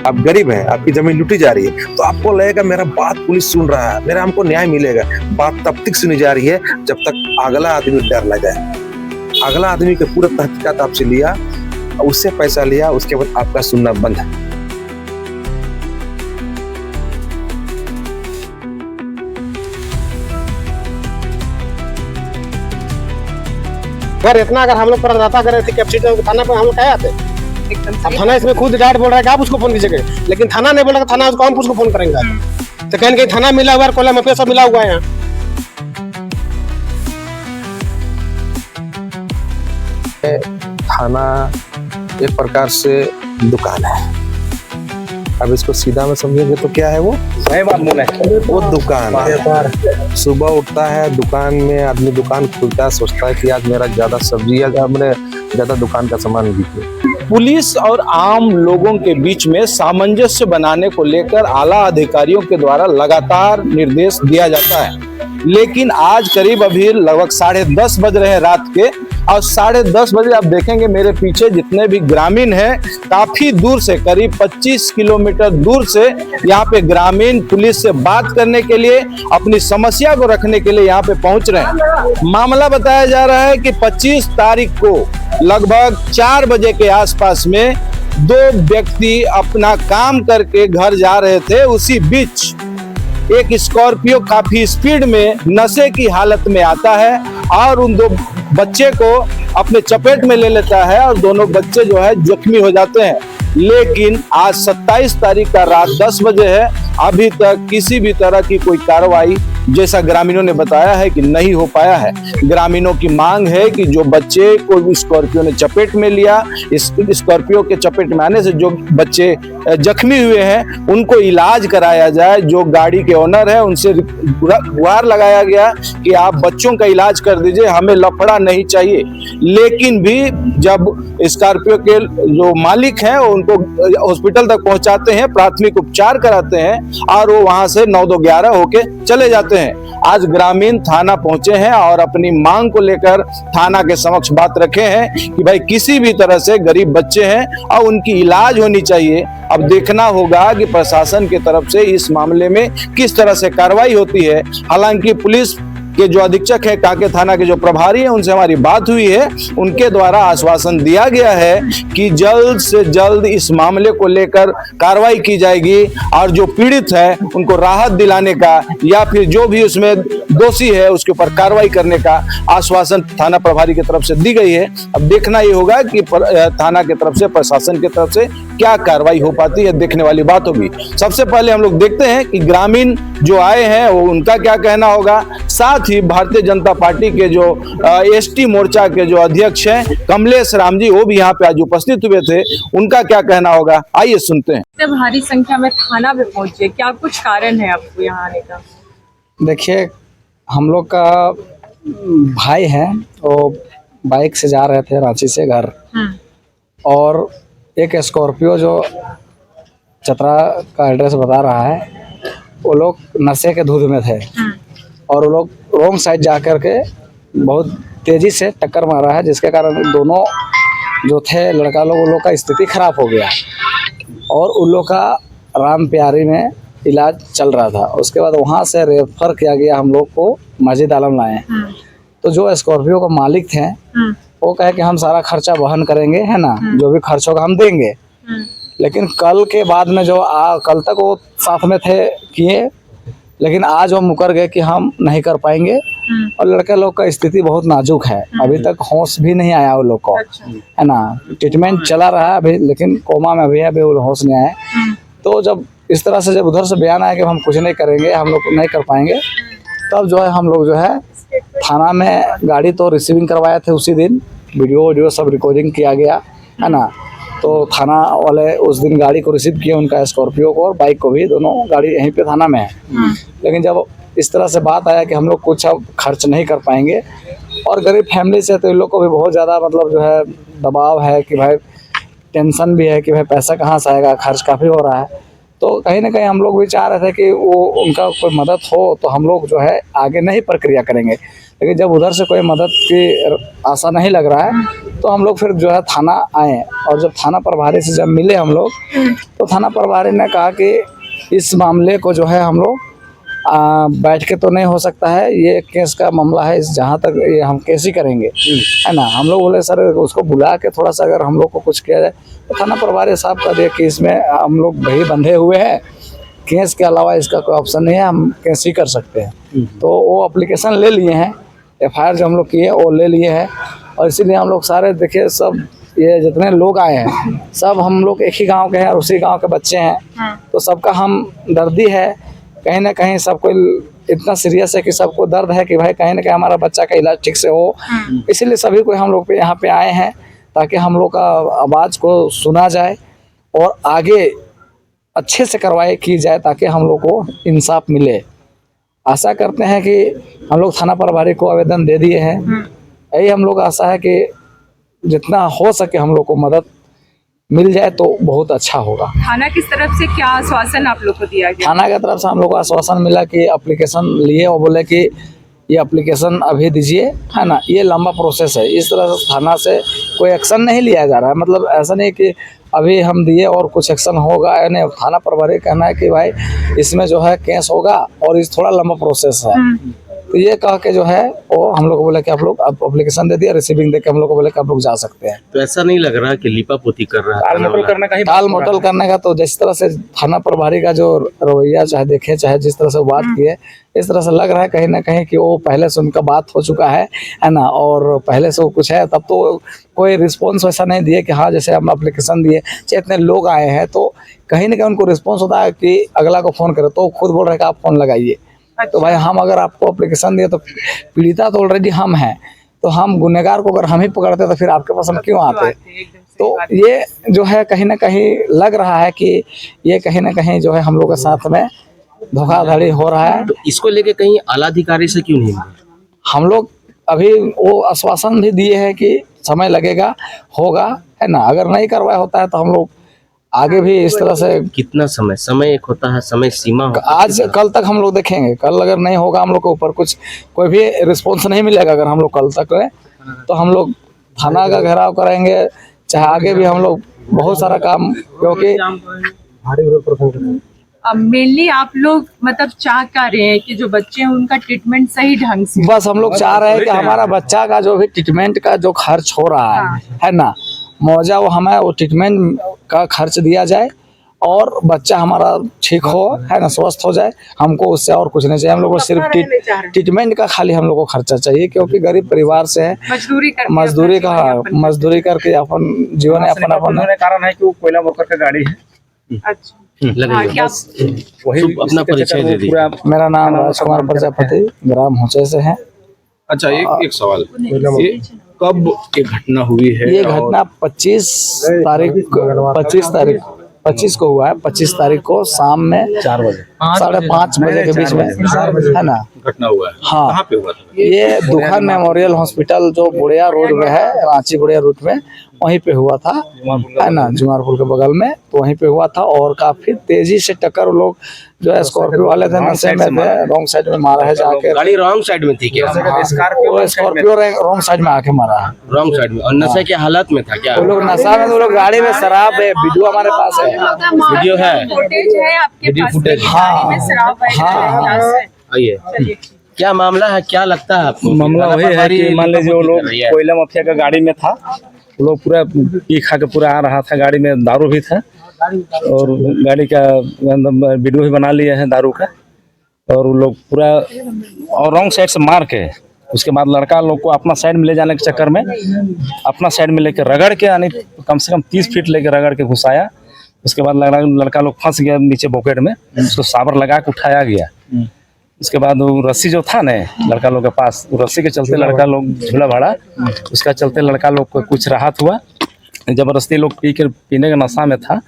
आप गरीब हैं, आपकी जमीन लूटी जा रही है, तो आपको लगेगा मेरा बात पुलिस सुन रहा है, मेरा हमको न्याय मिलेगा। बात तब तक सुनी जा रही है जब तक अगला आदमी डर लगा है। अगला आदमी के पूरा तहकीकात आपसे लिया, उससे पैसा लिया, उसके बाद आपका सुनना बंद है। अगर हम लोग प्रदाता करे थे कैपेसिटी थाना पे हम लोग क्या आते। अब थाना इसमें खुद डायरेक्ट बोल रहा है कि आप उसको फोन कीजिएगा, लेकिन थाना नहीं बोल रहा, थाना कौन उसको फोन करेंगे? तो कहीं थाना मिला हुआ है, कोला में पैसा मिला हुआ है। यहाँ थाना एक प्रकार से दुकान है। अब इसको सीधा में समझेंगे तो क्या है वो? सही बात बोले, वो दुकान है। सुबह उठता है, दुकान में आदमी दुकान खोलता है, सोचता है कि आज मेरा ज्यादा सब्जी या मैंने ज्यादा दुकान का सामान बिके। पुलिस और आम लोगों के बीच में सामंजस्य बनाने को लेकर आला अधिकारियों के द्वारा लगातार निर्देश दिया जाता है, लेकिन आज करीब अभी लगभग 10:30 बज रहे हैं रात के, और 10:30 बजे आप देखेंगे मेरे पीछे जितने भी ग्रामीण हैं, काफी दूर से, करीब 25 किलोमीटर दूर से यहाँ पे ग्रामीण पुलिस से बात करने के लिए, अपनी समस्या को रखने के लिए यहाँ पे पहुंच रहे हैं। मामला बताया जा रहा है कि 25 तारीख को लगभग 4 बजे के आसपास में 2 व्यक्ति अपना काम करके घर जा रहे थे। उसी बीच एक स्कॉर्पियो काफी स्पीड में नशे की हालत में आता है और उन 2 बच्चे को अपने चपेट में ले लेता है, और दोनों बच्चे जो है जख्मी हो जाते हैं। लेकिन आज 27 तारीख का रात 10 बजे है, अभी तक किसी भी तरह की कोई कार्रवाई, जैसा ग्रामीणों ने बताया है, कि नहीं हो पाया है। ग्रामीणों की मांग है कि जो बच्चे को स्कॉर्पियो ने चपेट में लिया, इस स्कॉर्पियो के चपेट में आने से जो बच्चे जख्मी हुए हैं उनको इलाज कराया जाए। जो गाड़ी के ओनर है उनसे गुहार लगाया गया कि आप बच्चों का इलाज कर दीजिए, हमें लफड़ा नहीं चाहिए। लेकिन भी जब स्कॉर्पियो के जो मालिक हैं उनको हॉस्पिटल तक पहुंचाते हैं, प्राथमिक उपचार कराते हैं, और वो वहां से 9-11 होके चले जाते हैं। आज ग्रामीण थाना पहुंचे हैं और अपनी मांग को लेकर थाना के समक्ष बात रखे हैं कि भाई किसी भी तरह से गरीब बच्चे हैं और उनकी इलाज होनी चाहिए। अब देखना होगा कि प्रशासन की तरफ से इस मामले में किस तरह से कार्रवाई होती है। हालांकि पुलिस के जो अधीक्षक है, कांके थाना के जो प्रभारी हैं, उनसे हमारी बात हुई है, उनके द्वारा आश्वासन दिया गया है कि जल्द से जल्द इस मामले को लेकर कार्रवाई की जाएगी, और जो पीड़ित है उनको राहत दिलाने का या फिर जो भी उसमें दोषी है उसके ऊपर कार्रवाई करने का आश्वासन थाना प्रभारी की तरफ से दी गई है। अब देखना ये होगा कि थाना की तरफ से, प्रशासन की तरफ से क्या कार्रवाई हो पाती है, देखने वाली बात होगी। सबसे पहले हम लोग देखते हैं कि ग्रामीण जो आए हैं वो उनका क्या कहना होगा। साथ ही भारतीय जनता पार्टी के जो एसटी मोर्चा के जो अध्यक्ष हैं कमलेश राम जी, वो भी यहाँ पे आज उपस्थित हुए थे, उनका क्या कहना होगा, आइए सुनते हैं। इतने भारी संख्या में थाना पे पहुंचे, क्या कुछ कारण है आपको यहाँ आने का? देखिए, हम लोग का भाई है, वो बाइक से जा रहे थे रांची से घर, और एक स्कॉर्पियो जो चतरा का एड्रेस बता रहा है, वो लोग नशे के धुंध में थे और वो लोग रोंग साइड जा कर के बहुत तेज़ी से टक्कर मारा है, जिसके कारण दोनों जो थे लड़का लोग, उन लोग का स्थिति खराब हो गया और उन लोग का राम प्यारी में इलाज चल रहा था। उसके बाद वहाँ से रेफर किया गया हम लोग को मस्जिद आलम लाए। तो जो स्कॉर्पियो का मालिक थे वो कहे कि हम सारा खर्चा वहन करेंगे, है ना, जो भी खर्च होगा हम देंगे। लेकिन कल के बाद में जो कल तक वो साथ में थे किए, लेकिन आज वो मुकर गए कि हम नहीं कर पाएंगे, और लड़के लोग का स्थिति बहुत नाजुक है, अभी तक होश भी नहीं आया वो लोग को, है ना। ट्रीटमेंट चला रहा है अभी, लेकिन कोमा में भी है, अभी वो होश नहीं आया। तो जब इस तरह से जब उधर से बयान आया कि हम कुछ नहीं करेंगे, हम लोग नहीं कर पाएंगे, तब जो है हम लोग जो है थाना में गाड़ी तो रिसीविंग करवाए थे उसी दिन, वीडियो सब रिकॉर्डिंग किया गया, है ना। तो थाना वाले उस दिन गाड़ी को रिसीव किए, उनका स्कॉर्पियो को और बाइक को भी, दोनों गाड़ी यहीं पे थाना में है। लेकिन जब इस तरह से बात आया कि हम लोग कुछ अब खर्च नहीं कर पाएंगे, और गरीब फैमिली से, तो इन लोग को भी बहुत ज़्यादा मतलब जो है दबाव है कि भाई टेंशन भी है कि भाई पैसा कहाँ से आएगा, खर्च काफ़ी हो रहा है। तो कहीं ना कहीं हम लोग भी चाह रहे थे कि वो उनका कोई मदद हो तो हम लोग जो है आगे नहीं प्रक्रिया करेंगे। लेकिन जब उधर से कोई मदद की आशा नहीं लग रहा है तो हम लोग फिर जो है थाना आए, और जब थाना प्रभारी से जब मिले हम लोग, तो थाना प्रभारी ने कहा कि इस मामले को जो है हम लोग बैठ के तो नहीं हो सकता है, ये केस का मामला है, जहाँ तक ये हम केस ही करेंगे, है ना। हम लोग बोले सर उसको बुला के थोड़ा सा अगर हम लोग को कुछ किया जाए, तो थाना प्रभारी साहब का दिया कि इसमें हम लोग भाई बंधे हुए हैं, केस के अलावा इसका कोई ऑप्शन नहीं है, हम केस ही कर सकते हैं। तो वो एप्लीकेशन ले लिए हैं, FIR जो हम लोग किए वो ले लिए हैं, और इसीलिए हम लोग सारे देखिए सब ये जितने लोग आए हैं सब हम लोग एक ही गांव के हैं और उसी गांव के बच्चे हैं, तो सबका हम दर्दी है, कहीं ना कहीं सबको इतना सीरियस है कि सबको दर्द है कि भाई कहीं ना कहीं हमारा बच्चा का इलाज ठीक से हो। इसीलिए सभी को हम लोग यहाँ पे आए हैं ताकि हम लोग का आवाज़ को सुना जाए और आगे अच्छे से कार्रवाई की जाए ताकि हम लोग को इंसाफ मिले। आशा करते हैं कि हम लोग थाना प्रभारी को आवेदन दे दिए हैं, यही हम लोग आशा है कि जितना हो सके हम लोग को मदद मिल जाए तो बहुत अच्छा होगा। थाना किस तरफ से क्या आश्वासन आप लोग को दिया गया? थाना की तरफ से हम लोग को आश्वासन मिला कि एप्लीकेशन लिए और बोले कि ये एप्लीकेशन अभी दीजिए, है ना, ये लंबा प्रोसेस है। इस तरह से थाना से कोई एक्शन नहीं लिया जा रहा है, मतलब ऐसा नहीं कि अभी हम दिए और कुछ एक्शन होगा, यानी थाना प्रभारी कहना है कि भाई इसमें जो है केस होगा और इस थोड़ा लंबा प्रोसेस है। तो ये कह के जो है वो हम लोग को बोले कि आप लोग अब एप्लीकेशन दे दिया, रिसीविंग दे के हम लोग को बोले कि आप लोग जा सकते हैं। तो ऐसा नहीं लग रहा कि लिपापोती कर रहा है, टाल मटोल करने का तो जिस तरह से थाना प्रभारी का जो रवैया चाहे देखे, चाहे जिस तरह से बात किए, इस तरह से लग रहा है कहीं ना कहीं कि वो पहले से उनका बात हो चुका है ना, और पहले से वो कुछ है, तब तो कोई रिस्पॉन्स वैसा नहीं दिए कि हाँ जैसे हम एप्लीकेशन दिए, चाहे इतने लोग आए हैं तो कहीं ना कहीं उनको रिस्पॉन्स होता है कि अगला को फ़ोन करे, तो खुद बोल रहे कि आप फ़ोन लगाइए। तो भाई हम अगर आपको एप्लीकेशन दिए तो पीड़िता तो ऑलरेडी हम हैं, तो हम गुनहगार को अगर हम ही पकड़ते तो फिर आपके पास हम क्यों आते? तो ये जो है कहीं ना कहीं लग रहा है कि ये कहीं ना कहीं जो है हम लोग के साथ में धोखाधड़ी हो रहा है। तो इसको लेके कहीं आला अधिकारी से क्यों नहीं मिले? हम लोग अभी वो आश्वासन भी दिए हैं कि समय लगेगा, होगा, है ना। अगर नहीं करवाया होता है तो हम लोग आगे भी इस तरह से कितना समय एक होता है, समय सीमा होता है। आज कल तक हम लोग देखेंगे, कल अगर नहीं होगा हम लोग के ऊपर कुछ कोई भी रिस्पॉन्स नहीं मिलेगा, अगर हम लोग कल तक करें तो हम लोग थाना का घेराव करेंगे, चाहे आगे भी हम लोग बहुत सारा काम, क्योंकि मेनली आप लोग मतलब चाह क्या रहे हैं कि जो बच्चे हैं उनका ट्रीटमेंट सही ढंग से? बस हम लोग चाह रहे हैं कि हमारा बच्चा का जो भी ट्रीटमेंट का जो खर्च हो रहा है ना, मुआवजा वो हमें वो ट्रीटमेंट का खर्च दिया जाए और बच्चा हमारा ठीक हो, है ना, स्वस्थ हो जाए। हमको उससे और कुछ नहीं चाहिए, हम लोग को सिर्फ ट्रीटमेंट का खाली हम लोग को खर्चा चाहिए, क्योंकि गरीब परिवार से है, मजदूरी करके अपन जीवन यापन अपन कारण है कि वो कोयला वर्कर का गाड़ी है। अच्छा, वही अपना परिचय दे दीजिए। मेरा नाम राजकुमार प्रजापति ग्राम होचे से है। अच्छा, एक सवाल, ये कब ये घटना हुई है? ये घटना 25 को हुआ है। 25 तारीख को शाम में 4 बजे 5:30 बजे के बीच में, है ना, घटना हुआ है। हाँ, कहाँ पे हुआ था? ये दुखन मेमोरियल हॉस्पिटल जो बुढ़िया रोड में है, रांची बुढ़िया रूट में, वहीं पे हुआ था, है ना, जुमारपुर के बगल में, तो वहीं पे हुआ था। और काफी तेजी से टक्कर लोग जो स्कॉर्पियो वाले थे नशे में थे, रॉन्ग साइड में मारा है जाके। गाड़ी रॉन्ग साइड में थी क्या? स्कॉर्पियो रॉन्ग साइड में आके मारा है, रॉन्ग साइड में। और नशे के हालत में था क्या? वो लोग नशा में, वो लोग गाड़ी में शराब है, वीडियो हमारे पास है, वीडियो है, फुटेज है आपके पास? फुटेज। गाड़ी में शराब वगैरह? आइए, क्या मामला है, क्या लगता है आपको? मामला वही है कि मान लीजिए वो लोग कोयला माफिया का गाड़ी में था, वो लोग पूरा पी खा के पूरा आ रहा था, गाड़ी में दारू भी था और गाड़ी का वीडियो भी बना लिए हैं दारू का, और वो लोग पूरा और रॉन्ग साइड से मार के उसके बाद लड़का लोग को अपना साइड में ले जाने के चक्कर में अपना साइड में लेके रगड़ के, यानी कम से कम 30 फीट लेके रगड़ के घुसाया। उसके बाद लड़का लोग फंस गया नीचे पॉकेट में, उसको साबर लगा के उठाया गया। उसके बाद वो रस्सी जो था ना लड़का लोग के पास, वो रस्सी के चलते लड़का लोग झूला भाड़ा, उसका चलते लड़का लोग को कुछ राहत हुआ। जबरदस्ती लोग पीने का नशा में था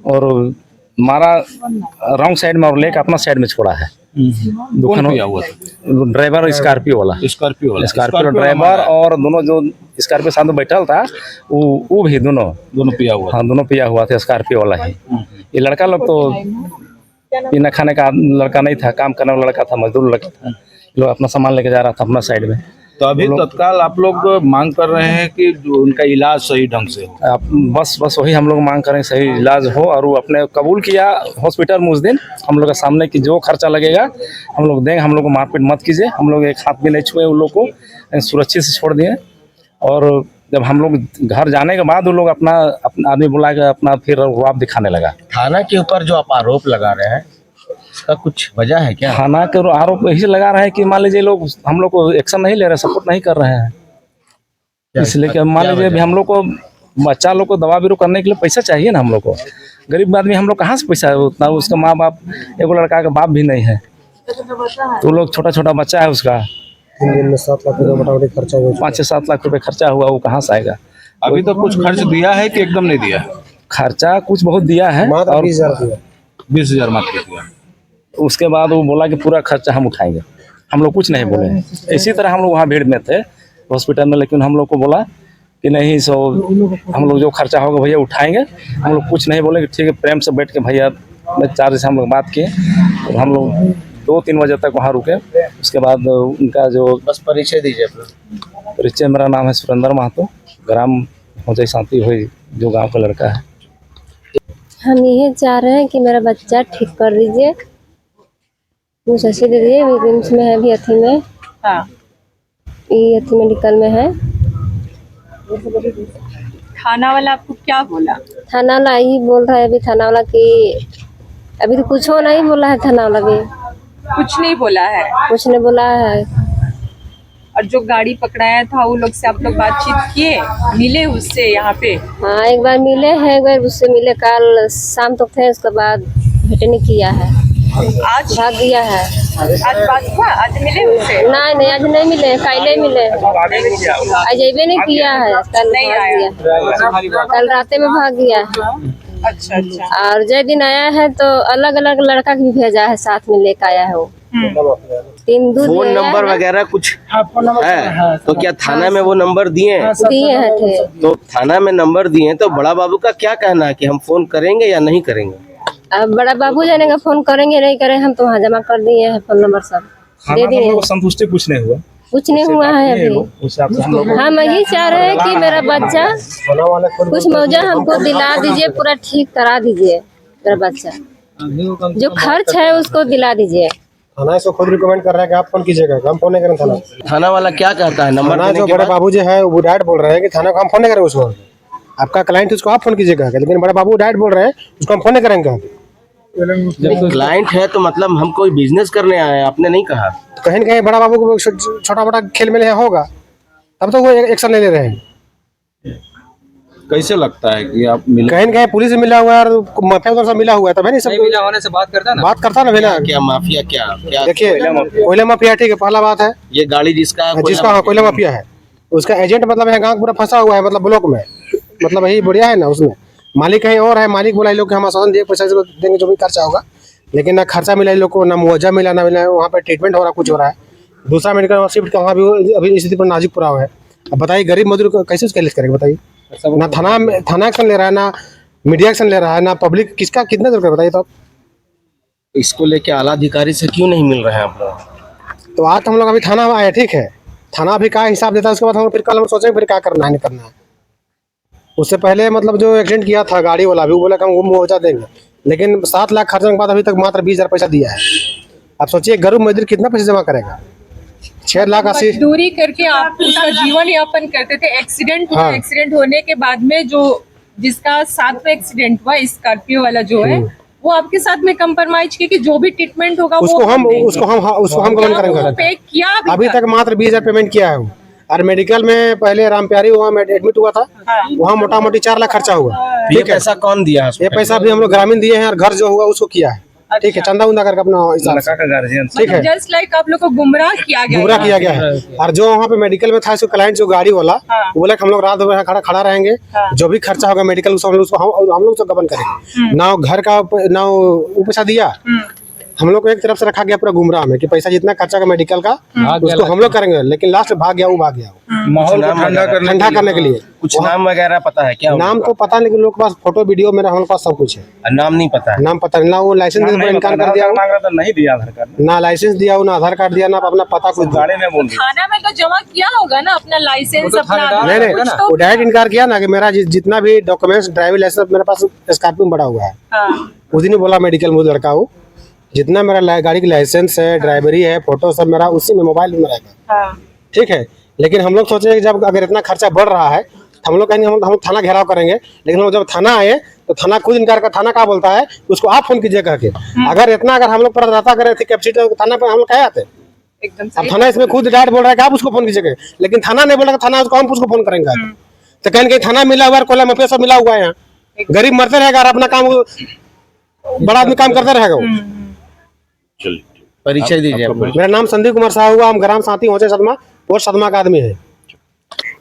और मारा रॉन्ग साइड में और लेके अपना साइड में छोड़ा है। कौन पिया हुआ था? ड्राइवर स्कॉर्पियो वाला ड्राइवर और दोनों जो स्कॉर्पियो साथ में बैठल था वो भी दोनों पिया हुआ। हाँ, दोनों पिया हुआ था, स्कॉर्पियो वाला ही। ये लड़का लोग तो पीना खाने का लड़का नहीं था, काम करने वाला लड़का था, मजदूर लड़का था। लोग अपना सामान लेके जा रहा था अपना साइड में, तो अभी तत्काल आप लोग मांग कर रहे हैं कि जो उनका इलाज सही ढंग से हो। बस वही हम लोग मांग करें, सही इलाज हो। और वो अपने कबूल किया हॉस्पिटल में उस दिन हम लोग के सामने कि जो खर्चा लगेगा हम लोग देंगे, हम लोग को मारपीट मत कीजिए। हम लोग एक हाथ भी नहीं छुए उन लोग को, सुरक्षित से छोड़ दिए। और जब हम लोग घर जाने के बाद वो लोग अपना आदमी बुला के अपना फिर रुआब दिखाने लगा। थाना के ऊपर जो आप आरोप लगा रहे हैं इसका कुछ वजह है क्या? थाना के आरोप यही लगा रहे हैं कि मान लीजिए लोग हम लोग को एक्शन नहीं ले रहे, सपोर्ट नहीं कर रहे हैं, इसलिए कि मान लीजिए अभी हम लोग को बच्चा लोग को दवा बीरो करने के लिए पैसा चाहिए ना। हम लोग को गरीब आदमी, हम लोग कहाँ से पैसा है उतना? उसका माँ बाप, एगो लड़का का बाप भी नहीं है, तो लोग छोटा छोटा बच्चा है उसका 3 दिन में 7 लाख रुपये मोटामोटी खर्चा हुआ। 5 से 7 लाख रुपए खर्चा हुआ, वो कहाँ से आएगा? अभी तो कुछ खर्च दिया है कि एकदम नहीं दिया? खर्चा कुछ बहुत दिया है मात्र और 20,000 दिया। 20,000 मात्र दिया। उसके बाद वो बोला कि पूरा खर्चा हम उठाएंगे। हम लोग कुछ नहीं बोले। इसी तरह हम लोग वहाँ भीड़ में थे हॉस्पिटल में, लेकिन हम लोग को बोला कि नहीं, सो हम लोग जो खर्चा होगा भैया उठाएंगे। हम लोग कुछ नहीं बोले कि ठीक है, प्रेम से बैठ के भैया चार्ज से हम लोग बात किए। तो हम लोग 2-3 बजे तक वहाँ रुके। उसके बाद उनका जो बस परिचय दीजिए अपना। परिचय, मेरा नाम है सुरेंद्र महतो, ग्राम होजई शांति हुई जो गाँव का लड़का है। हम ये चाह रहे हैं कि मेरा बच्चा ठीक कर दीजिए, मुझे सस्ती दे दीजिए। अभी रिम्स में है, अभी अथी में, हाँ, ये अथी मेडिकल में है। थाना वाला आपको क्या बोला? थाना वाला यही बोल रहा है अभी, थाना वाला कि अभी तो कुछ हो नहीं बोला है। थाना वाला भी कुछ नहीं बोला है। कुछ नहीं बोला है। और जो गाड़ी पकड़ाया था वो लोग से आप लोग बातचीत किए, मिले उससे यहाँ पे? हाँ, एक बार मिले हैं, एक बार उससे मिले, कल शाम तक थे, उसके बाद भेंट नहीं किया है, आज भाग गया है। आज बात हुआ? आज मिले उससे? नहीं, आज नहीं मिले, कल मिले, आज अबे नहीं किया है, कल नहीं भाग आया। गया, कल रात में भाग गया है। अच्छा अच्छा। और जय दिन आया है तो अलग अलग लड़का भी भेजा है, साथ में लेकर आया है वो। 3 दूध फोन ले आया नंबर है। वगैरह कुछ है? तो क्या थाना में वो नंबर दिए हैं? दिए हैं थे। तो थाना में नंबर दिए हैं, तो बड़ा बाबू का क्या कहना है कि हम फोन करेंगे या नहीं करेंगे? अब बड़ा बाबू जाने का फोन करेंगे नहीं करें, हम तो वहाँ जमा कर दिए हैं, फोन नंबर सब दे दिए हैं। संतुष्टि कुछ नहीं हुआ, कुछ नहीं हुआ है अभी। हम यही चाह रहे हैं कि मेरा बच्चा कुछ मौजा हमको दिला दीजिए, पूरा ठीक करा दीजिए। मेरा बच्चा जो खर्च है उसको दिला दीजिए। थाना इसको खुद रिकमेंड कर रहा है कि आप फोन कीजिएगा, हम फोन नहीं करें थाना। थाना वाला क्या कहता है? नंबर थाना देने जो के बड़े बाद बाबू जो है वो डायरेक्ट बोल रहे हैं कि थाना को हम फोन नहीं करें उसको, आपका क्लाइंट उसको आप फोन कीजिएगा। लेकिन बड़े बाबू डायरेक्ट बोल रहे हैं उसको हम फोन नहीं करेंगे। जब क्लाइंट है तो मतलब हम कोई बिजनेस करने आए हैं, आपने नहीं कहा? तो कहीं न कहीं बड़ा बाबू को छोटा मोटा खेल में होगा, तब तो वो एक्शन नहीं ले रहे हैं। कैसे लगता है कि आप मिले? कहीं न कहीं पुलिस से मिला हुआ है और माफिया उधर से मिला हुआ है, तब है नहीं सब मिला होने से बात करता ना भैया। क्या माफिया? क्या देखिए, कोयला माफिया ठीक है, पहला बात है। ये गाड़ी जिसका कोयला माफिया है, उसका एजेंट मतलब है गाँव पूरा फंसा हुआ है, मतलब ब्लॉक में, मतलब यही बढ़िया है ना। उसमें मालिक कहीं और है, मालिक बोला लोग हम आश्वासन दिए पैसा देंगे जो भी खर्चा होगा, लेकिन ना खर्चा मिला इन लोग को, ना मुआवजा मिला, ना मिला। वहाँ पे ट्रीटमेंट हो रहा, कुछ हो रहा है। दूसरा मेडिकल शिफ्ट का वहाँ भी अभी स्थिति पर नाजुक पड़ा हुआ है। अब बताइए गरीब मजदूर को कैसे उसका लिस्ट करेंगे? बताइए, ना थाना एक्शन ले रहा है, ना मीडिया एक्शन ले रहा है, ना पब्लिक, किसका कितना जरूरत है बताइए। तो इसको लेके आला अधिकारी से क्यों नहीं मिल रहे हैं आप लोग? तो आज हम लोग अभी थाना आए, ठीक है, थाना भी क्या हिसाब देता है, उसके बाद हम फिर कल हम सोचेंगे फिर क्या करना है नहीं करना है। उससे पहले मतलब जो एक्सीडेंट किया था गाड़ी वाला भी, वो बोला कि हम मुआवजा देंगे, लेकिन 7 लाख खर्चने के बाद अभी तक मात्र 20,000 पैसा दिया है। आप सोचिए गरीब मजदूर कितना पैसा जमा करेगा? 6,80,000 मजदूरी करके आप उसका जीवन यापन करते थे। एक्सीडेंट हुआ, हाँ। एक्सीडेंट होने के बाद में जो जिसका साथ में एक्सीडेंट हुआ, स्कॉर्पियो वाला जो है, वो आपके साथ में कंप्रोमाइज किया कि जो भी ट्रीटमेंट होगा उसको वो हम क्या करेंगे। वो पे किया अभी तक मात्र 20,000 पेमेंट किया है वो। और मेडिकल में पहले राम प्यारी हुआ एडमिट हुआ था, वहाँ मोटा मोटी 4 लाख खर्चा हुआ। ये पैसा कौन दिया है? ये पैसा भी हम लोग ग्रामीण दिए हैं और घर जो हुआ उसको किया है, ठीक है, चंदा उंदा करके अपना हिसाब से, ठीक है, जस्ट लाइक आप लोग को गुमराह किया गया है। और जो वहाँ पे मेडिकल में था उसको क्लाइंट जो गाड़ी वाला, वो बोला कि हम लोग रात भर खड़ा रहेंगे, जो भी खर्चा होगा मेडिकल उसको हम लोग तो गबन करेंगे। ना घर का ना वो पैसा दिया, हम लोग को एक तरफ से रखा गया पूरा गुमराह में कि पैसा जितना खर्चा का मेडिकल का उसको हम लोग करेंगे, लेकिन लास्ट में भाग गया वो माहौल को ठंडा करने के लिए। कुछ नाम वगैरह पता है क्या? नाम तो पता नहीं, लेकिन लोग के पास फोटो वीडियो मेरा हमारे पास सब कुछ है। नाम नहीं पता है? नाम पता नहीं ना, वो लाइसेंस देने पर इनकार कर दिया, नहीं दिया आधार कार्ड, ना लाइसेंस दिया, ना आधार कार्ड दिया, ना अपना पता कुछ दिया। गाड़ी में बोल रही थाना में तो जमा किया होगा ना अपना लाइसेंस अपना नहीं नहीं, कुछ तो। वो डायरेक्ट इनकार किया ना कि मेरा जितना भी डॉक्यूमेंट्स ड्राइविंग लाइसेंस मेरे पास स्कॉर्पियो में पड़ा हुआ है। हाँ। उस दिन ही बोला मेडिकल मुझे लड़का हो, जितना मेरा गाड़ी की लाइसेंस है, ड्राइवरी है, फोटो सब मेरा उसी में मोबाइल में रहेगा। हाँ। ठीक है, लेकिन हम लोग सोचे कि जब अगर इतना खर्चा बढ़ रहा है तो हम लोग कहेंगे हम थाना घेराव करेंगे, लेकिन हम जब थाना आए तो थाना खुद इनकार कर, थाना क्या बोलता है उसको आप फोन कीजिए कह के। अगर हम लोग पर रहता करे थे कैपेसिटी थाना पर हम लोग कहे आते। एकदम अब सही। थाना इसमें खुद डायरेक्ट बोल रहा है कि आप उसको फोन कीजिए, लेकिन थाना नहीं बोला, थाना उसको हम उसको फोन करेंगे। तो कहेंगे थाना मिला हुआ है, कोला मफिया सब मिला हुआ है, यहाँ गरीब मरते रहेगा और अपना काम बड़ा आदमी काम करते रहेगा वो। परिचय दीजिए अपना। मेरा नाम संदीप कुमार साहू हुआ, हम ग्राम शांति होचे सदमा, वो सदमा का आदमी है।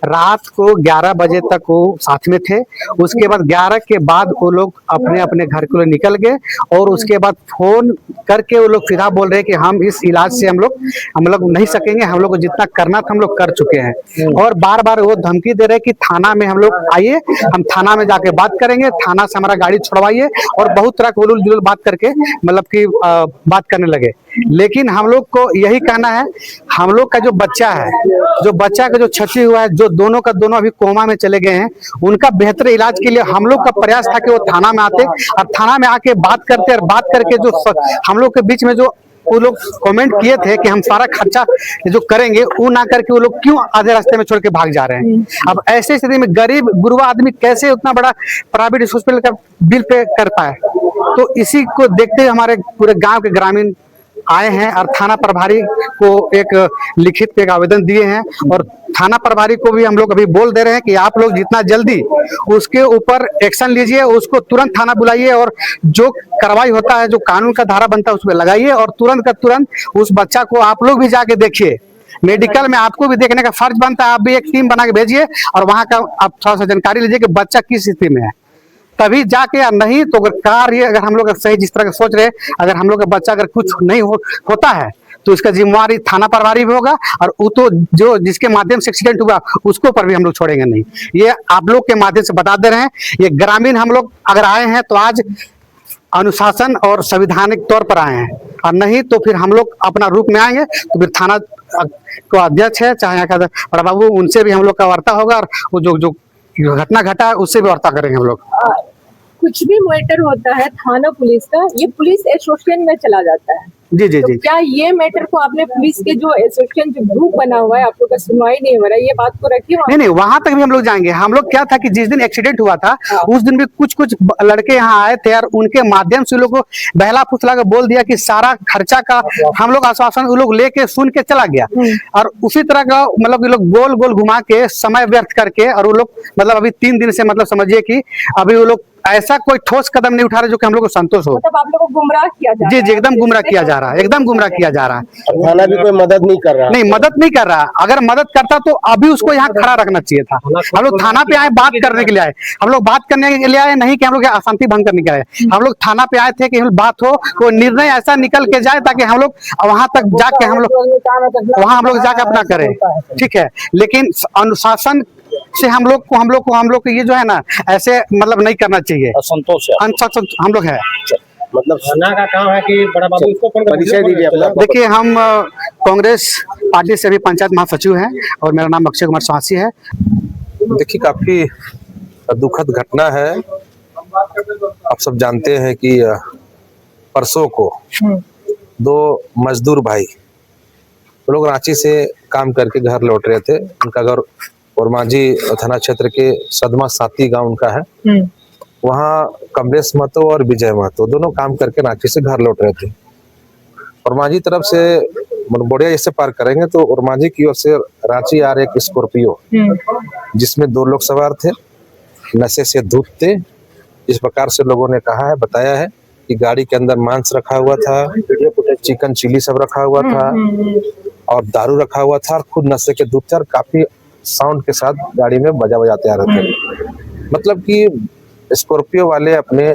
रात को 11 बजे तक वो साथ में थे। उसके बाद 11 के बाद वो लोग अपने अपने घर के लिए निकल गए और उसके बाद फोन करके वो लोग सीधा बोल रहे हैं कि हम इस इलाज से हम लोग नहीं सकेंगे, हम लोग को जितना करना था हम लोग कर चुके हैं। और बार बार वो धमकी दे रहे हैं कि थाना में हम लोग आइए, हम थाना में जाके बात करेंगे, थाना से हमारा गाड़ी छुड़वाइए, और बहुत तरह के उलूल जुलूल बात करके मतलब कि बात करने लगे। लेकिन हम लोग को यही कहना है, हम लोग का जो बच्चा है, जो बच्चा का जो क्षति हुआ है, जो दोनों का दोनों अभी कोमा में चले गए हैं, उनका बेहतर इलाज के लिए हम लोग का प्रयास था कि वो थाना में आते और थाना में आके बात करते, और बात करके जो हम लोग के बीच में जो वो लोग कमेंट किए थे कि हम सारा खर्चा जो करेंगे, वो ना करके वो लोग क्यों आधे रास्ते में छोड़ के भाग जा रहे हैं। अब ऐसे स्थिति में गरीब गुरबा आदमी कैसे उतना बड़ा प्राइवेट हॉस्पिटल का बिल पे कर पाए। तो इसी को देखते हुए हमारे पूरे गांव के ग्रामीण आए हैं और थाना प्रभारी को एक लिखित पे एक आवेदन दिए हैं, और थाना प्रभारी को भी हम लोग अभी बोल दे रहे हैं कि आप लोग जितना जल्दी उसके ऊपर एक्शन लीजिए, उसको तुरंत थाना बुलाइए और जो कार्रवाई होता है, जो कानून का धारा बनता है, उस पर लगाइए, और तुरंत का तुरंत उस बच्चा को आप लोग भी जाके देखिए। मेडिकल में आपको भी देखने का फर्ज बनता है, आप भी एक टीम बना के भेजिए और वहां का आप थोड़ा सा जानकारी लीजिए कि बच्चा किस स्थिति में है, तभी जाके। या नहीं तो अगर कार्य अगर हम लोग सही जिस तरह का सोच रहे, अगर हम लोग का बच्चा अगर कुछ नहीं होता है तो इसका जिम्मेवारी थाना प्रभारी भी होगा, और वो तो जो जिसके माध्यम से एक्सीडेंट हुआ उसको पर भी हम लोग छोड़ेंगे नहीं। ये आप लोग के माध्यम से बता दे रहे हैं। ये ग्रामीण हम लोग अगर आए हैं तो आज अनुशासन और संवैधानिक तौर पर आए हैं, और नहीं तो फिर हम लोग अपना रूप में आएंगे तो फिर थाना को अध्यक्ष है चाहे यहाँ का बड़ा बाबू, उनसे भी हम लोग का वार्ता होगा, और वो जो घटना घटा है उससे भी वार्ता करेंगे हम लोग। कुछ भी मैटर होता है थाना पुलिस का, ये पुलिस एसोसिएशन में चला जाता है। जी जी तो जी। क्या ये मैटर को आपने पुलिस के जो एसोसिएशन जो ग्रुप बना हुआ है, आप लोग का सुनवाई नहीं हो रहा है, ये बात को रखिए वहाँ? नहीं, वहां तक भी हम लोग जाएंगे। हम लोग क्या था कि जिस दिन एक्सीडेंट हुआ था उस दिन भी कुछ लड़के यहाँ आए थे, और उनके माध्यम से लोगों को बहला फुसला के बोल दिया कि सारा खर्चा का हम लोग आश्वासन वो लोग लेके सुन के चला गया, और उसी तरह का मतलब ये लोग गोल गोल घुमा के समय व्यर्थ करके, और वो लोग मतलब अभी 3 दिन से मतलब समझिए कि अभी वो लोग ऐसा कोई ठोस कदम नहीं उठा रहे जो कि हम लोग को संतोष हो। मतलब आप लोग को गुमराह किया जा रहा है? जी, एकदम गुमराह किया जा रहा है, एकदम गुमराह किया जा रहा है। थाना भी कोई मदद नहीं कर रहा? नहीं, मदद नहीं कर रहा। अगर मदद करता तो अभी उसको यहाँ खड़ा रखना चाहिए था। हम लोग थाना पे आए, बात करने के लिए आए, हम लोग बात करने के लिए आए, नहीं कि हम लोग अशांति भंग करने के लिए आए। हम लोग थाना पे आए थे कि बात हो, कोई निर्णय ऐसा निकल के जाए ताकि हम लोग वहां तक जाके हम लोग जाके अपना करें, ठीक है। लेकिन अनुशासन से हम लोग को ये जो है ना ऐसे मतलब नहीं करना चाहिए। असंतोष है, अनुशासन हम लोग है। मतलब थाना का काम है कि बड़ा बाबू इसको फोन कर परिचय दीजिए अपना। देखिए, हम कांग्रेस पार्टी से भी पंचायत महासचिव हैं, और मेरा नाम अक्षय कुमार स्वासी है। देखिए, काफी दुखद घटना है। आप सब जानते हैं कि परसों को 2 मजदूर भाई, वो लोग रांची से काम करके घर लौट रहे थे। उनका घर ओरमांझी थाना क्षेत्र के सदमा साती गांव उनका है। वहाँ कमलेश महतो और विजय महतो दोनों काम करके रांची से घर लौट रहे थे। ओरमांझी तरफ से बोड़िया जैसे पार करेंगे तो ओरमांझी की ओर से रांची आ रहे एक स्कॉर्पियो, जिसमें 2 लोग सवार थे, नशे से धूत थे। इस प्रकार से लोगों ने कहा है, बताया है कि गाड़ी के अंदर मांस रखा हुआ था, चिकन चिली सब रखा हुआ था, और दारू रखा हुआ था, और खुद नशे के धूत थे, और काफी साउंड के साथ गाड़ी में बजाते आ रहे थे। मतलब कि स्कॉर्पियो वाले अपने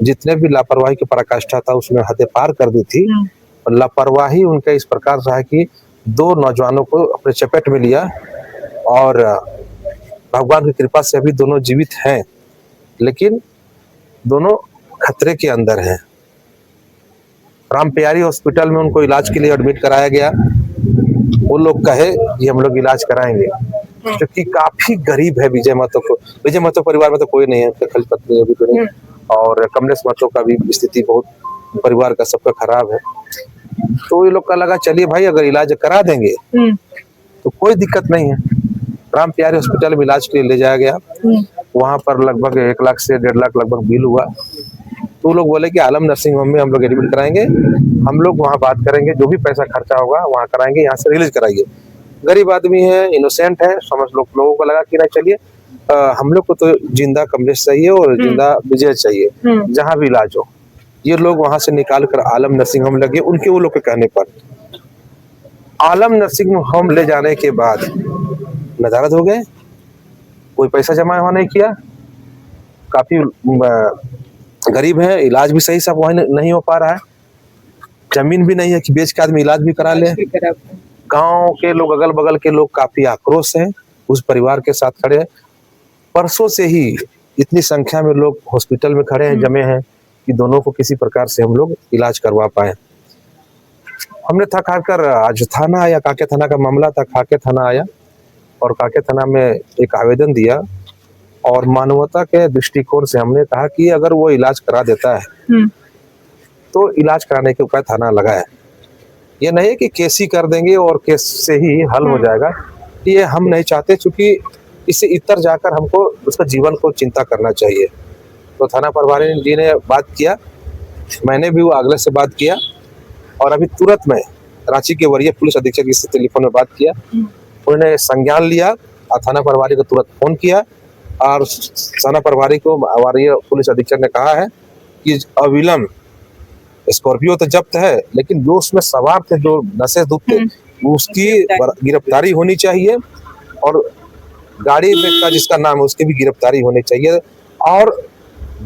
जितने भी लापरवाही की पराकाष्ठा था उसने हदें पार कर दी थी। और लापरवाही उनका इस प्रकार रहा कि 2 नौजवानों को अपने चपेट में लिया और भगवान की कृपा से अभी दोनों जीवित हैं, लेकिन दोनों खतरे के अंदर हैं। राम प्यारी हॉस्पिटल में उनको इलाज के लिए एडमिट कराया गया। वो लोग कहे कि हम लोग इलाज कराएंगे, क्योंकि काफी गरीब है विजय महतो परिवार में तो कोई नहीं है, खल पत्नी अभी तो नहीं, और कमलेश महतो का भी स्थिति बहुत परिवार का सबका खराब है। तो ये लोग का लगा चलिए भाई अगर इलाज करा देंगे तो कोई दिक्कत नहीं है। राम प्यारी हॉस्पिटल में इलाज के लिए ले जाया गया। वहां पर लगभग 1 लाख से 1.5 लाख लगभग बिल हुआ। तो लोग बोले कि आलम नर्सिंग होम में हम लोग एडमिट कराएंगे, हम लोग वहां बात करेंगे, जो भी पैसा खर्चा होगा वहां कराएंगे, यहाँ से रिलीज कराइए। गरीब आदमी है, इनोसेंट है, समझ लोगों को लगा कि नहीं चलिए हम लोग को तो जिंदा कमलेश चाहिए और जिंदा विजय चाहिए, जहां भी इलाज हो। ये लोग वहां से निकाल कर आलम नर्सिंग होम लगे। उनके वो लोग के कहने पर आलम नर्सिंग होम ले जाने के बाद नदारद हो गए, कोई पैसा जमा हुआ नहीं किया, काफी गरीब है, इलाज भी सही से वही नहीं हो पा रहा है, जमीन भी नहीं है कि बेच के आदमी इलाज भी करा ले। गांव के लोग, अगल बगल के लोग काफी आक्रोश हैं, उस परिवार के साथ खड़े हैं। परसों से ही इतनी संख्या में लोग हॉस्पिटल में खड़े हैं, जमे हैं कि दोनों को किसी प्रकार से हम लोग इलाज करवा पाए। हमने थक हार कर आज थाना आया, काके थाना का मामला था, काके थाना आया और काके थाना में एक आवेदन दिया और मानवता के दृष्टिकोण से हमने कहा कि अगर वो इलाज करा देता है तो इलाज कराने के ऊपर थाना लगाए। ये नहीं कि केस ही कर देंगे और केस से ही हल हो जाएगा, ये हम नहीं चाहते, क्योंकि इससे इतर जाकर हमको उसका जीवन को चिंता करना चाहिए। तो थाना प्रभारी जी ने बात किया, मैंने भी वो अगले से बात किया और अभी तुरंत में रांची के वरीय पुलिस अधीक्षक से टेलीफोन में बात किया। उन्होंने संज्ञान लिया और थाना प्रभारी को तुरंत फोन किया और थाना प्रभारी को वरीय पुलिस अधीक्षक ने कहा है कि अविलंब स्कॉर्पियो तो जब्त है, लेकिन जो उसमें सवार थे, जो नशे धूप थे, उसकी गिरफ्तारी होनी चाहिए और गाड़ी का जिसका नाम है उसकी भी गिरफ्तारी होनी चाहिए और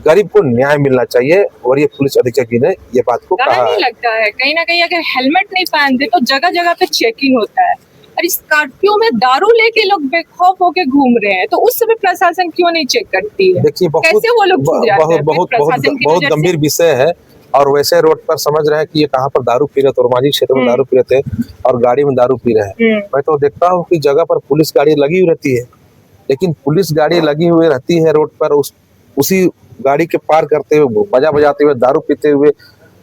गरीब को न्याय मिलना चाहिए। और ये पुलिस अधीक्षक जी ने ये बात को कहा नहीं लगता है कहीं ना कहीं अगर हेलमेट नहीं पहनते तो जगह जगह पे चेकिंग होता है, और स्कॉर्पियो में दारू लेके लोग बेखौफ होके घूम रहे हैं, तो उस समय प्रशासन क्यों नहीं चेक करती है? देखिए कैसे वो लोग छूट जाते हैं? बहुत गंभीर विषय है। और वैसे रोड पर समझ रहे हैं कि ये कहाँ पर दारू पी रहे थे, और माझी क्षेत्र में दारू पी रहे थे और गाड़ी में दारू पी रहे हैं। मैं तो देखता हूँ कि जगह पर पुलिस गाड़ी लगी हुई रहती है, लेकिन पुलिस गाड़ी लगी हुई रहती है रोड पर, उसी गाड़ी के पार करते हुए, बजा बजाते हुए, दारू पीते हुए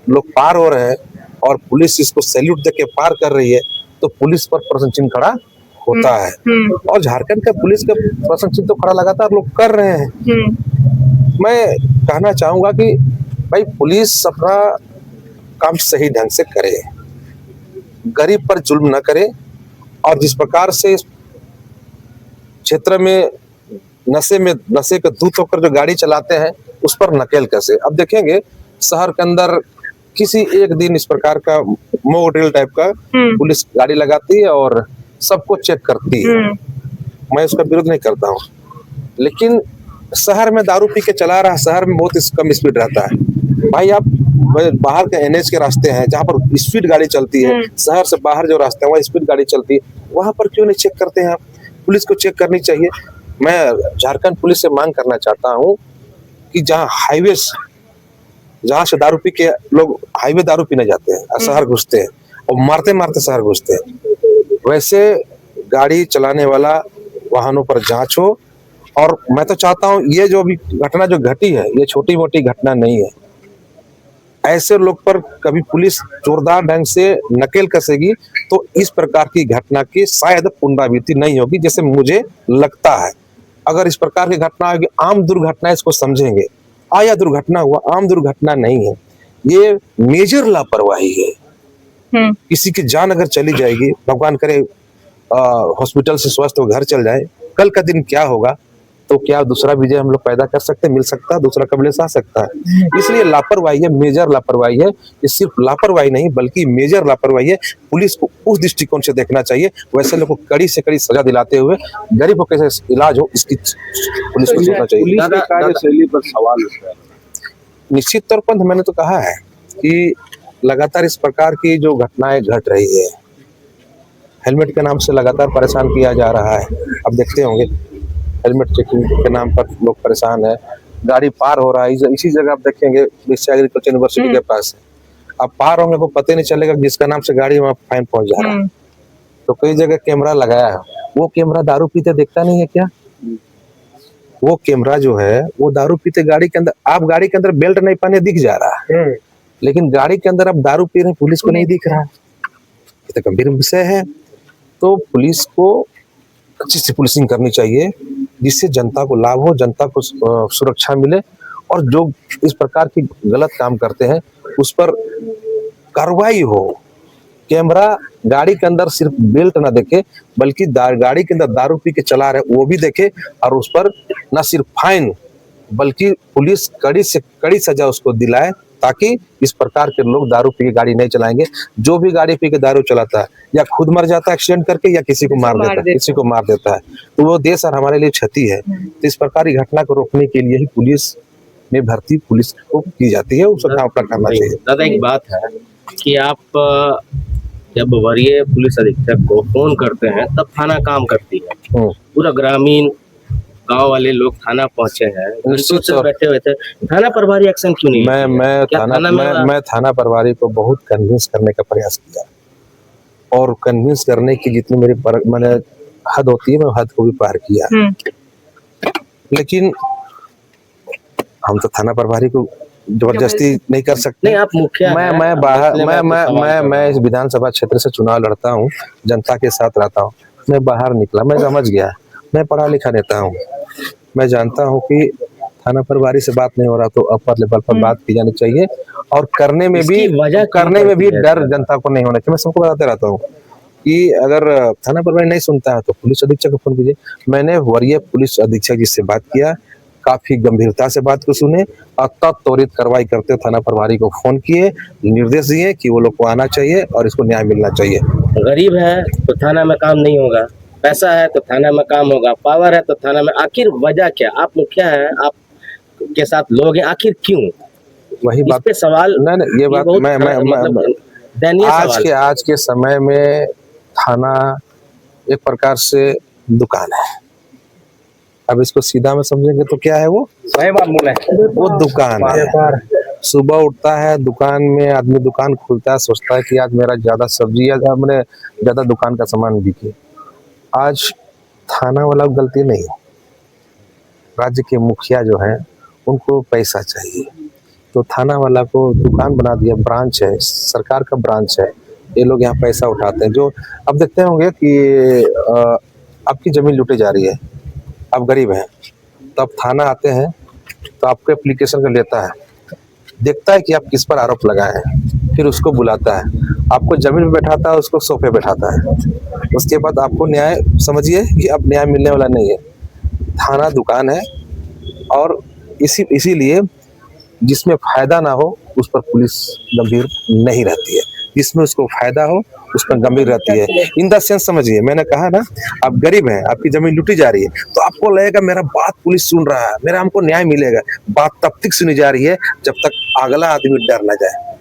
लोग पार हो रहे हैं और पुलिस इसको सैल्यूट देके पार कर रही है, तो पुलिस पर प्रश्न चिन्ह खड़ा होता है। और झारखंड का पुलिस का प्रश्न चिन्ह तो खड़ा लगातार लोग कर रहे हैं। मैं कहना चाहूंगा कि भाई पुलिस अपना काम सही ढंग से करे, गरीब पर जुल्म न करे, और जिस प्रकार से इस क्षेत्र में नशे के दूत होकर जो गाड़ी चलाते हैं उस पर नकेल कसे। अब देखेंगे शहर के अंदर किसी एक दिन इस प्रकार का मॉक ड्रिल टाइप का पुलिस गाड़ी लगाती है और सबको चेक करती है। मैं उसका विरोध नहीं करता हूँ, लेकिन शहर में दारू पी के चला रहा, शहर में बहुत कम स्पीड रहता है। भाई आप बाहर के एनएच के रास्ते हैं जहाँ पर स्पीड गाड़ी चलती है, शहर से बाहर जो रास्ते हैं वहाँ स्पीड गाड़ी चलती है, वहां पर क्यों नहीं चेक करते हैं आप? पुलिस को चेक करनी चाहिए। मैं झारखंड पुलिस से मांग करना चाहता हूँ कि जहाँ से दारू पी के लोग हाईवे दारू पीने जाते हैं, शहर घुसते हैं और मारते मारते शहर घुसते हैं, वैसे गाड़ी चलाने वाला वाहनों पर जांच हो। और मैं तो चाहता हूँ ये जो भी घटना जो घटी है ये छोटी मोटी घटना नहीं है, ऐसे लोग पर कभी पुलिस जोरदार ढंग से नकेल कसेगी तो इस प्रकार की घटना की शायद पुनरावृत्ति नहीं होगी, जैसे मुझे लगता है। अगर इस प्रकार की घटना होगी, आम दुर्घटना इसको समझेंगे, आया दुर्घटना हुआ, आम दुर्घटना नहीं है, ये मेजर लापरवाही है। किसी की जान अगर चली जाएगी, भगवान करे हॉस्पिटल से स्वस्थ हो घर चल जाए, कल का दिन क्या होगा? तो क्या दूसरा विजय हम लोग पैदा कर सकते, मिल सकता है, दूसरा कबलेस आ सकता है। इसलिए लापरवाही है, मेजर लापरवाही है। ये सिर्फ लापरवाही नहीं बल्कि मेजर लापरवाही है। पुलिस को उस दृष्टिकोण से देखना चाहिए, वैसे लोगों को कड़ी से कड़ी सजा दिलाते हुए गरीब को कैसे इलाज हो इसकी पुलिस को सोचना चाहिए। कार्यशैली पर सवाल उठता है। निश्चित तौर पर मैंने तो कहा है कि लगातार इस प्रकार की जो घटनाएं घट रही है, हेलमेट के नाम से लगातार परेशान किया जा रहा है। अब देखते होंगे हेलमेट चेकिंग के नाम पर लोग परेशान है, गाड़ी पार हो रहा है इसी जगह आप देखेंगे एग्रीकल्चर यूनिवर्सिटी के पास आप पार होंगे को पता नहीं चलेगा जिसका नाम से गाड़ी वहाँ फाइन पहुंच जा रहा है। तो कई जगह कैमरा लगाया है, वो कैमरा दारू पीते देखता नहीं है क्या? वो कैमरा जो है वो दारू पीते गाड़ी के अंदर, आप गाड़ी के अंदर बेल्ट नहीं पहने दिख जा रहा है, लेकिन गाड़ी के अंदर आप दारू पी रहे हैं पुलिस को नहीं दिख रहा है। ये तो गंभीर विषय है। तो पुलिस को अच्छी से पुलिसिंग करनी चाहिए जिससे जनता को लाभ हो, जनता को सुरक्षा मिले, और जो इस प्रकार की गलत काम करते हैं उस पर कार्रवाई हो। कैमरा गाड़ी के अंदर सिर्फ बेल्ट ना देखे बल्कि गाड़ी के अंदर दारू पी के चला रहे वो भी देखे, और उस पर न सिर्फ फाइन बल्कि पुलिस कड़ी से कड़ी सजा उसको दिलाए, ताकि इस प्रकार के लोग दारू पी के गाड़ी नहीं चलाएंगे। जो भी गाड़ी पी के दारू चलाता है या खुद मर जाता है एक्सीडेंट करके या किसी को मार देता है तो वो देश और हमारे लिए क्षति है। तो इस प्रकार की घटना को रोकने के लिए ही पुलिस में भर्ती पुलिस को की जाती है, उसका काम करना चाहिए। दादा एक बात है कि आप जब वरीय पुलिस अधीक्षक को फोन करते हैं तब थाना काम करती है, पूरा ग्रामीण गांव वाले लोग थाना पहुंचे हैं, घंटों से बैठे हुए थे, थाना प्रभारी एक्शन क्यों नहीं? मैं थाना प्रभारी को बहुत कन्विंस करने का प्रयास किया, और कन्विंस करने की जितनी मेरी मैंने हद होती है मैं हद को भी पार किया, लेकिन हम तो थाना प्रभारी को जबरदस्ती नहीं कर सकते। नहीं, आप मुखिया मैं इस विधानसभा क्षेत्र से चुनाव लड़ता हूँ, जनता के साथ रहता हूँ। मैं बाहर निकला, मैं समझ गया, मैं पढ़ा लिखा नेता हूँ, मैं जानता हूँ कि थाना प्रभारी से बात नहीं हो रहा तो अपर लेवल पर बात की जानी चाहिए, और करने में भी डर जनता को नहीं होना चाहिए। मैं सबको बताते रहता हूँ कि अगर थाना प्रभारी नहीं सुनता है तो पुलिस अधीक्षक को फोन कीजिए। मैंने वरीय पुलिस अधीक्षक जी से बात किया, काफी गंभीरता से बात को सुने और त्वरित कार्रवाई करते थाना प्रभारी को फोन किए, निर्देश दिए कि वो लोग को आना चाहिए और इसको न्याय मिलना चाहिए। गरीब है तो थाना में काम नहीं होगा, पैसा है तो थाना में काम होगा, पावर है तो थाना में, आखिर वजह क्या? आप मुखिया है, आप के साथ लोग हैं, आखिर क्यों? वही बात पे सवाल नहीं, ये बात मैं आज के समय में थाना एक प्रकार से दुकान है। अब इसको सीधा में समझेंगे तो क्या है? वो सही बात बोले, वो दुकान है। सुबह उठता है, दुकान में आदमी दुकान खोलता है, सोचता है कि आज मेरा ज्यादा सब्जी या मैंने ज्यादा दुकान का सामान बिके। आज थाना वाला गलती नहीं, राज्य के मुखिया जो है उनको पैसा चाहिए, तो थाना वाला को दुकान बना दिया, ब्रांच है, सरकार का ब्रांच है, ये लोग यहाँ पैसा उठाते हैं। जो अब देखते होंगे कि आपकी जमीन लूटी जा रही है, आप गरीब हैं, तो आप थाना आते हैं तो आपको एप्लीकेशन कर लेता है, देखता है कि आप किस पर आरोप लगाए हैं, फिर उसको बुलाता है, आपको जमीन पे बैठाता है, उसको सोफे बैठाता है, उसके बाद आपको न्याय समझिए कि अब न्याय मिलने वाला नहीं है। थाना दुकान है, और इसीलिए जिसमें फायदा ना हो उस पर पुलिस गंभीर नहीं रहती है, जिसमें उसको फायदा हो उस पर गंभीर रहती है। इन द सेंस समझिए, मैंने कहा ना, आप गरीब हैं, आपकी जमीन लूटी जा रही है, तो आपको लगेगा मेरा बात पुलिस सुन रहा है, मेरा हमको न्याय मिलेगा। बात तब तक सुनी जा रही है जब तक अगला आदमी डर ना जाए।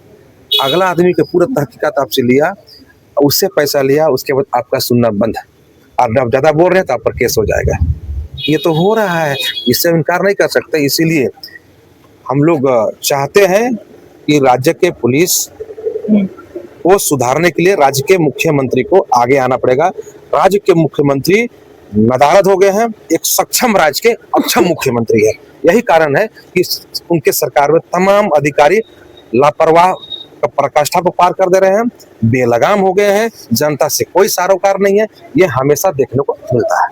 अगला आदमी के पूरा तहकीकात आपसे लिया, उससे पैसा लिया, उसके बाद आपका सुनना बंद है, आप ज्यादा बोल रहे हैं तो आप पर केस हो जाएगा। ये तो हो रहा है, इससे इनकार नहीं कर सकते। इसीलिए हम लोग चाहते हैं कि राज्य के पुलिस को सुधारने के लिए राज्य के मुख्यमंत्री को आगे आना पड़ेगा। राज्य के मुख्यमंत्री नदारद हो गए हैं, एक सक्षम राज्य के अक्षम मुख्यमंत्री है। यही कारण है कि उनके सरकार में तमाम अधिकारी लापरवाह पराकाष्ठा को पार कर दे रहे हैं, बेलगाम हो गए हैं, जनता से कोई सरोकार नहीं है। ये हमेशा देखने को मिलता है।